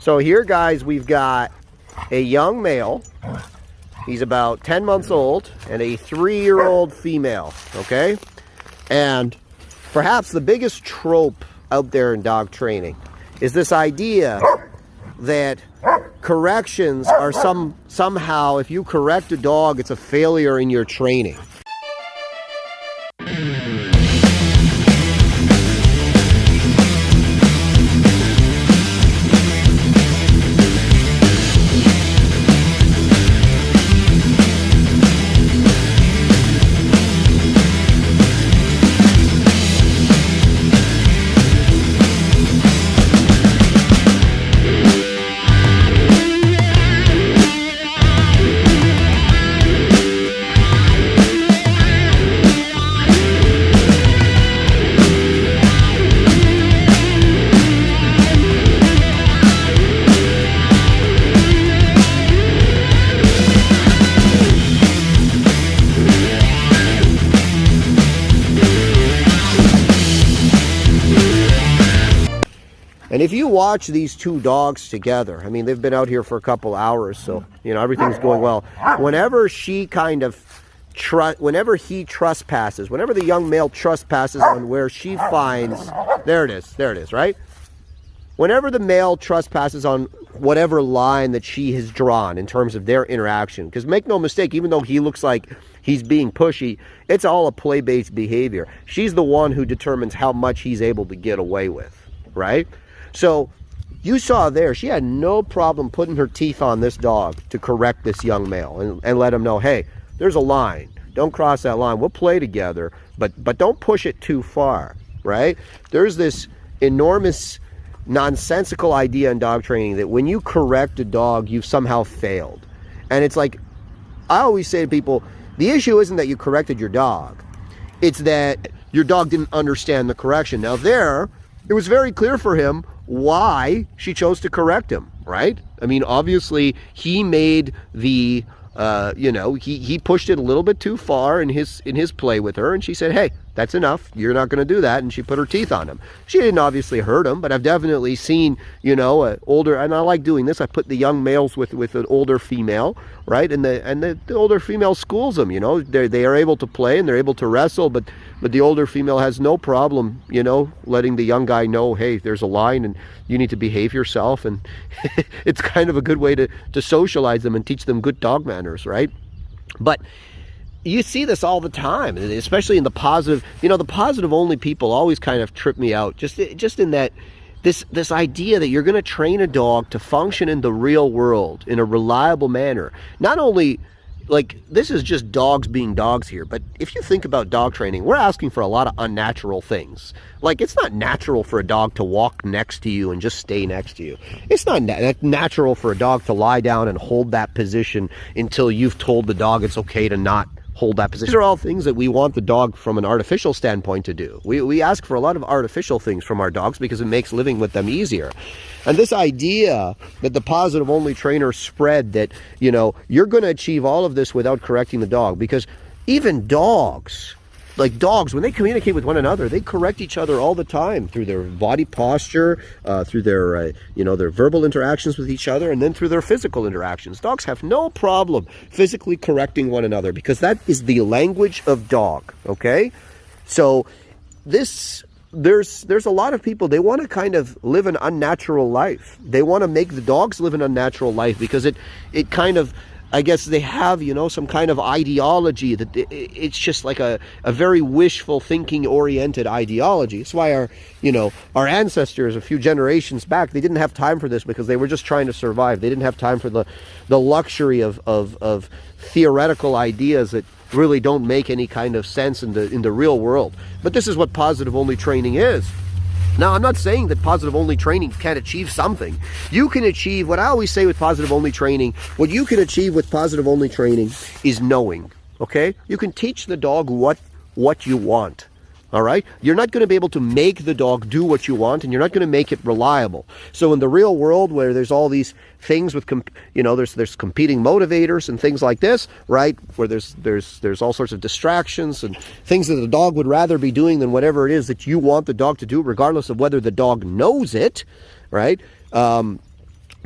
So here, guys, we've got a young male. He's about 10 months old, and a 3-year-old female, okay? And perhaps the biggest trope out there in dog training is this idea that corrections are somehow, if you correct a dog, it's a failure in your training. And if you watch these two dogs together, I mean, they've been out here for a couple hours, so, you know, everything's going well. Whenever he trespasses, whenever the young male trespasses on where she finds, there it is, right? Whenever the male trespasses on whatever line that she has drawn in terms of their interaction, because make no mistake, even though he looks like he's being pushy, it's all a play-based behavior. She's the one who determines how much he's able to get away with, right? So you saw there, she had no problem putting her teeth on this dog to correct this young male and let him know, hey, there's a line. Don't cross that line. We'll play together, but don't push it too far, right? There's this enormous nonsensical idea in dog training that when you correct a dog, you've somehow failed. And it's like, I always say to people, the issue isn't that you corrected your dog. It's that your dog didn't understand the correction. Now there, it was very clear for him why she chose to correct him, right? I mean, obviously he made the, he pushed it a little bit too far in his play with her, and she said, hey, that's enough. You're not going to do that. And she put her teeth on him. She didn't obviously hurt him, but I've definitely seen, older, and I like doing this. I put the young males with an older female, right? And the older female schools them, they are able to play and they're able to wrestle, but the older female has no problem, letting the young guy know, hey, there's a line and you need to behave yourself. And it's kind of a good way to socialize them and teach them good dog manners, right? But you see this all the time, especially in the positive. The positive only people always kind of trip me out, just in that this idea that you're going to train a dog to function in the real world in a reliable manner. Not only, like, this is just dogs being dogs here, but if you think about dog training, we're asking for a lot of unnatural things. Like, it's not natural for a dog to walk next to you and just stay next to you. It's not natural for a dog to lie down and hold that position until you've told the dog it's okay to not hold that position. These are all things that we want the dog from an artificial standpoint to do. We ask for a lot of artificial things from our dogs because it makes living with them easier. And this idea that the positive only trainer spread that, you're going to achieve all of this without correcting the dog, because even dogs, when they communicate with one another, they correct each other all the time through their body posture, through their, their verbal interactions with each other, and then through their physical interactions. Dogs have no problem physically correcting one another because that is the language of dog, okay? So there's a lot of people, they want to kind of live an unnatural life. They want to make the dogs live an unnatural life because it kind of, I guess they have, some kind of ideology that it's just like a very wishful thinking oriented ideology. That's why our ancestors a few generations back, they didn't have time for this because they were just trying to survive. They didn't have time for the luxury of theoretical ideas that really don't make any kind of sense in the real world. But this is what positive only training is. Now, I'm not saying that positive only training can't achieve something. You can achieve, what I always say with positive only training, what you can achieve with positive only training is knowing, okay? You can teach the dog what you want. All right, you're not going to be able to make the dog do what you want, and you're not going to make it reliable. So in the real world, where there's all these things with there's competing motivators and things like this, right, where there's all sorts of distractions and things that the dog would rather be doing than whatever it is that you want the dog to do, regardless of whether the dog knows it, right?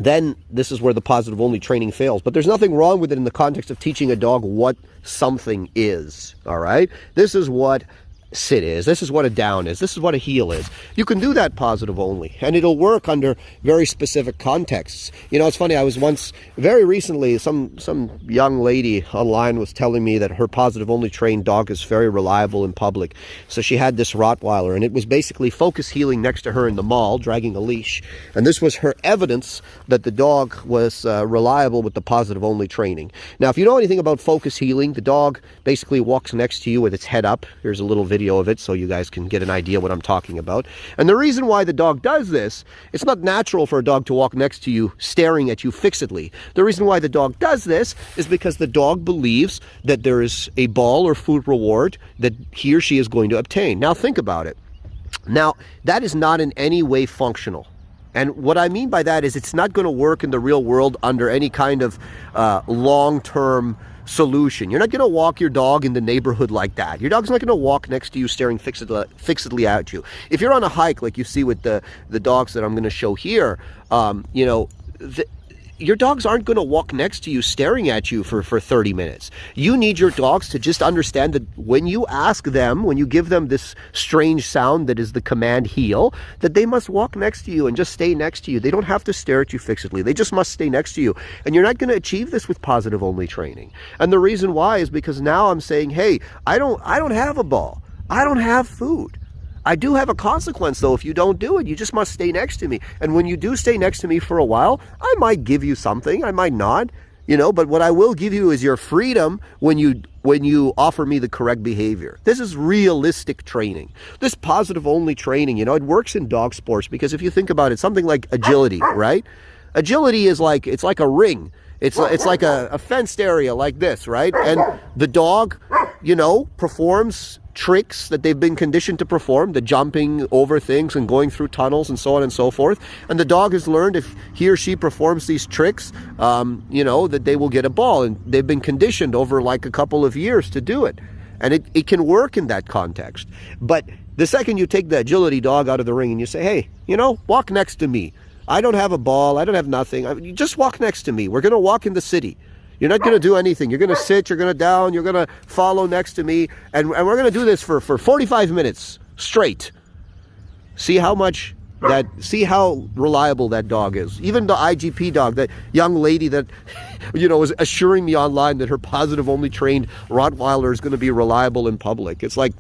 then this is where the positive only training fails. But there's nothing wrong with it in the context of teaching a dog what something is, all right? This is what sit is. This is what a down is. This is what a heel is. You can do that positive only, and it'll work under very specific contexts. You know, it's funny, I was once, very recently, some young lady online was telling me that her positive only trained dog is very reliable in public. So she had this Rottweiler, and it was basically focus heeling next to her in the mall, dragging a leash. And this was her evidence that the dog was reliable with the positive only training. Now, if you know anything about focus heeling, the dog basically walks next to you with its head up. Here's a little video of it so you guys can get an idea what I'm talking about. And the reason why the dog does this, it's not natural for a dog to walk next to you staring at you fixedly. The reason why the dog does this is because the dog believes that there is a ball or food reward that he or she is going to obtain. Now think about it. Now that is not in any way functional. And what I mean by that is it's not going to work in the real world under any kind of long-term solution. You're not going to walk your dog in the neighborhood like that. Your dog's not going to walk next to you staring fixedly at you. If you're on a hike like you see with the dogs that I'm going to show here, you know, your dogs aren't going to walk next to you staring at you for 30 minutes. You need your dogs to just understand that when you ask them, when you give them this strange sound that is the command heel, that they must walk next to you and just stay next to you. They don't have to stare at you fixedly. They just must stay next to you. And you're not going to achieve this with positive only training. And the reason why is because now I'm saying, hey, I don't have a ball. I don't have food. I do have a consequence, though, if you don't do it. You just must stay next to me. And when you do stay next to me for a while, I might give you something. I might not, you know, but what I will give you is your freedom when you offer me the correct behavior. This is realistic training. This positive only training, you know, it works in dog sports because if you think about it, something like agility, right? Agility is like, it's like a ring. It's like a fenced area like this, right? And the dog, you know, performs tricks that they've been conditioned to perform, the jumping over things and going through tunnels and so on and so forth. And the dog has learned if he or she performs these tricks, you know, that they will get a ball. And they've been conditioned over like a couple of years to do it. And it can work in that context. But the second you take the agility dog out of the ring and you say, hey, you know, walk next to me. I don't have a ball. I don't have nothing. You just walk next to me. We're going to walk in the city. You're not going to do anything. You're going to sit, you're going to down, you're going to follow next to me. And we're going to do this for 45 minutes straight. See how reliable that dog is. Even the IGP dog, that young lady that, you know, was assuring me online that her positive only trained Rottweiler is going to be reliable in public. It's like,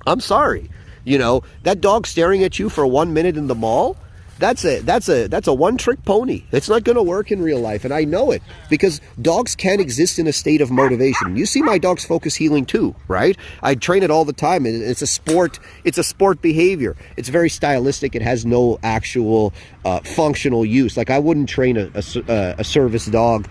I'm sorry. You know, that dog staring at you for 1 minute in the mall, that's a one-trick pony. It's not going to work in real life, and I know it because dogs can't exist in a state of motivation. You see my dog's focus heeling too, right? I train it all the time. It's a sport. It's a sport behavior. It's very stylistic. It has no actual functional use. Like I wouldn't train a service dog,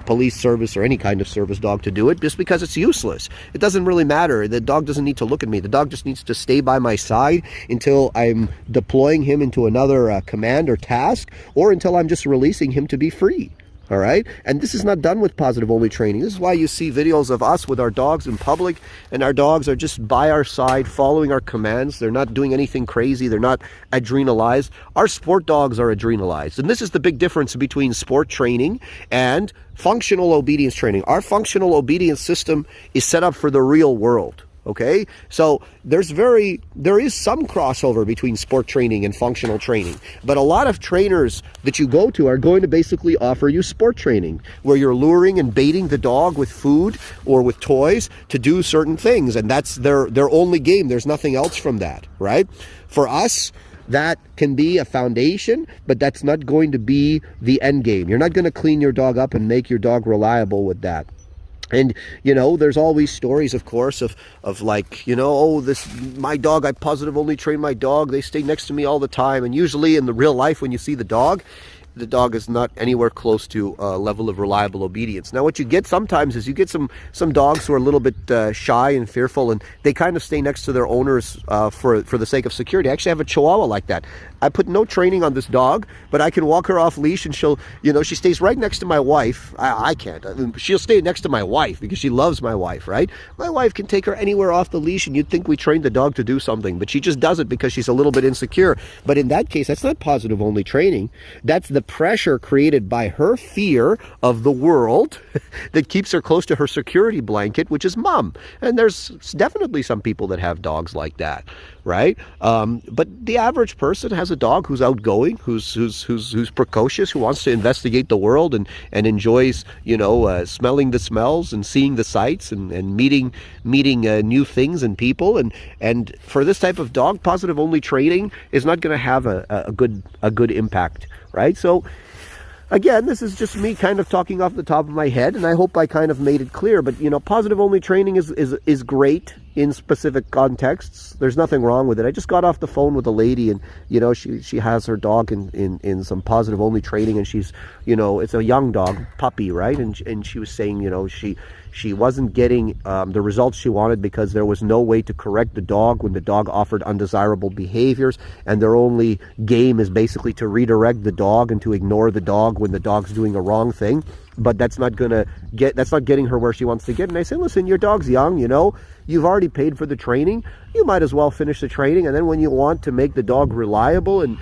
police service or any kind of service dog to do it just because it's useless. It doesn't really matter. The dog doesn't need to look at me. The dog just needs to stay by my side until I'm deploying him into another command or task, or until I'm just releasing him to be free. All right. And this is not done with positive only training. This is why you see videos of us with our dogs in public, and our dogs are just by our side following our commands. They're not doing anything crazy. They're not adrenalized. Our sport dogs are adrenalized. And this is the big difference between sport training and functional obedience training. Our functional obedience system is set up for the real world. Okay, so there is some crossover between sport training and functional training, but a lot of trainers that you go to are going to basically offer you sport training where you're luring and baiting the dog with food or with toys to do certain things, and that's their only game. There's nothing else from that, right? For us, that can be a foundation, but that's not going to be the end game. You're not going to clean your dog up and make your dog reliable with that. And, you know, there's always stories, of course, of like, you know, oh, my dog, I positive only train my dog. They stay next to me all the time. And usually in the real life, when you see the dog is not anywhere close to a level of reliable obedience. Now, what you get sometimes is you get some dogs who are a little bit shy and fearful, and they kind of stay next to their owners for the sake of security. I actually have a Chihuahua like that. I put no training on this dog, but I can walk her off leash and she'll, you know, she stays right next to my wife. I can't. I mean, she'll stay next to my wife because she loves my wife, right? My wife can take her anywhere off the leash and you'd think we trained the dog to do something, but she just does it because she's a little bit insecure. But in that case, that's not positive only training. That's the pressure created by her fear of the world that keeps her close to her security blanket, which is mom. And there's definitely some people that have dogs like that, right? But the average person has a dog who's outgoing, who's precocious, who wants to investigate the world and enjoys, you know, smelling the smells and seeing the sights and meeting new things and people. And for this type of dog, positive only training is not going to have a good impact, right? So again, this is just me kind of talking off the top of my head, and I hope I kind of made it clear. But, you know, positive only training is great in specific contexts. There's nothing wrong with it. I just got off the phone with a lady, and, you know, she has her dog in some positive only training, and she's, you know, it's a young dog, puppy, right? And she was saying, you know, she wasn't getting the results she wanted because there was no way to correct the dog when the dog offered undesirable behaviors, and their only game is basically to redirect the dog and to ignore the dog when the dog's doing a wrong thing. But that's not getting her where she wants to get. And I said, listen, your dog's young, you know, you've already paid for the training. You might as well finish the training, and then when you want to make the dog reliable and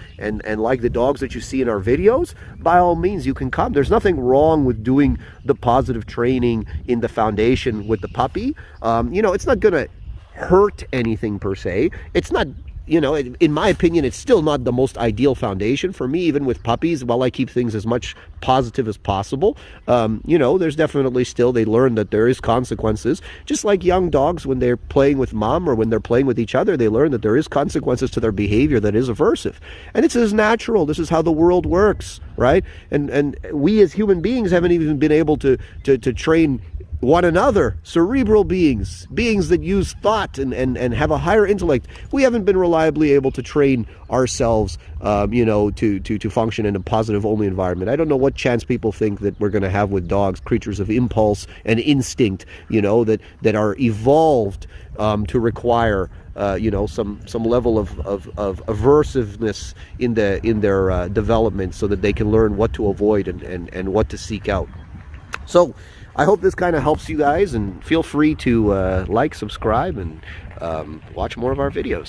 like the dogs that you see in our videos, by all means you can come. There's nothing wrong with doing the positive training in the foundation with the puppy. You know, it's not gonna hurt anything per se. It's not, you know, in my opinion, it's still not the most ideal foundation for me, even with puppies. While I keep things as much positive as possible, you know, there's definitely still, they learn that there is consequences. Just like young dogs, when they're playing with mom or when they're playing with each other, they learn that there is consequences to their behavior that is aversive. And it's as natural. This is how the world works, right? And we as human beings haven't even been able to train one another, cerebral beings that use thought and have a higher intellect. We haven't been reliably able to train ourselves, you know, to function in a positive only environment. I don't know what chance people think that we're going to have with dogs, creatures of impulse and instinct, you know, that are evolved to require you know, some level of aversiveness in their development, so that they can learn what to avoid and what to seek out. So I hope this kind of helps you guys, and feel free to like, subscribe, and watch more of our videos.